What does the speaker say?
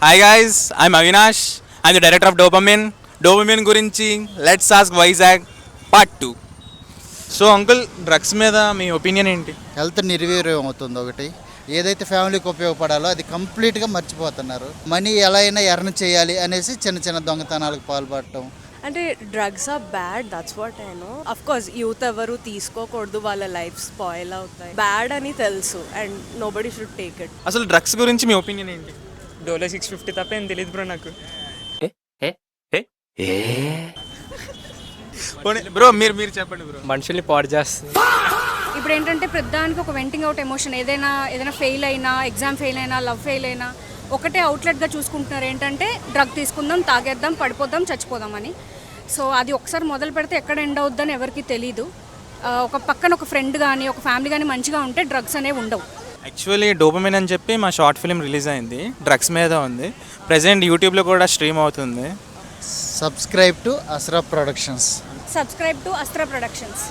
Hi guys, I'm Avinash. I'm the director of Dopamine. Dopamine గురించి let's ask Vizag part 2. So uncle, drugs మీద మీ opinion ఏంటి? Health నిర్వీర్యం అవుతుంది ఒకటి. ఏదైతే ఫ్యామిలీకి ఉపయోగపడాలో అది కంప్లీట్గా మర్చిపోతున్నారు. మనీ ఎలా అయినా ఎర్న్ చేయాలి అనేసి చిన్న చిన్న దొంగతనాలకు పాల్పడటం. అంటే drugs are bad, that's what I know. Of course youth ఎవరు తీసుకోకూడదు, వాళ్ళ లైఫ్ స్పాయిల్ అవుతాయి. బ్యాడ్ అని తెలుసు and nobody should take it. అసలు డ్రగ్స్ గురించి మీ ఒపీనియన్ ఏంటి? డోలో 650 తప్ప ఏం తెలియదు బ్రో నాకు. బ్రో మీరు చెప్పండి బ్రో. మనుషుల్ని పాడు చేస్తుంది. ఇప్పుడు ఏంటంటే ప్రతిదానికి ఒక వెంటింగ్ అవుట్ ఎమోషన్. ఏదైనా ఫెయిల్ అయినా, ఎగ్జామ్ ఫెయిల్ అయినా, లవ్ ఫెయిల్ అయినా ఒకటే అవుట్లెట్గా చూసుకుంటున్నారు. ఏంటంటే డ్రగ్ తీసుకుందాం, తాగేద్దాం, పడిపోదాం, చచ్చిపోదాం అని. సో అది ఒకసారి మొదలు పెడితే ఎక్కడ ఎండ్ అవుద్దని ఎవరికి తెలీదు. ఒక పక్కన ఒక ఫ్రెండ్ కానీ, ఒక ఫ్యామిలీ కానీ మంచిగా ఉంటే డ్రగ్స్ అనేవి ఉండవు. యాక్చువల్లీ డోపమిన్ అని చెప్పి మా షార్ట్ ఫిల్మ్ రిలీజ్ అయింది, డ్రగ్స్ మీద ఉంది. ప్రజెంట్ యూట్యూబ్లో కూడా స్ట్రీమ్ అవుతుంది. Subscribe to Asra productions. Subscribe to Astra productions.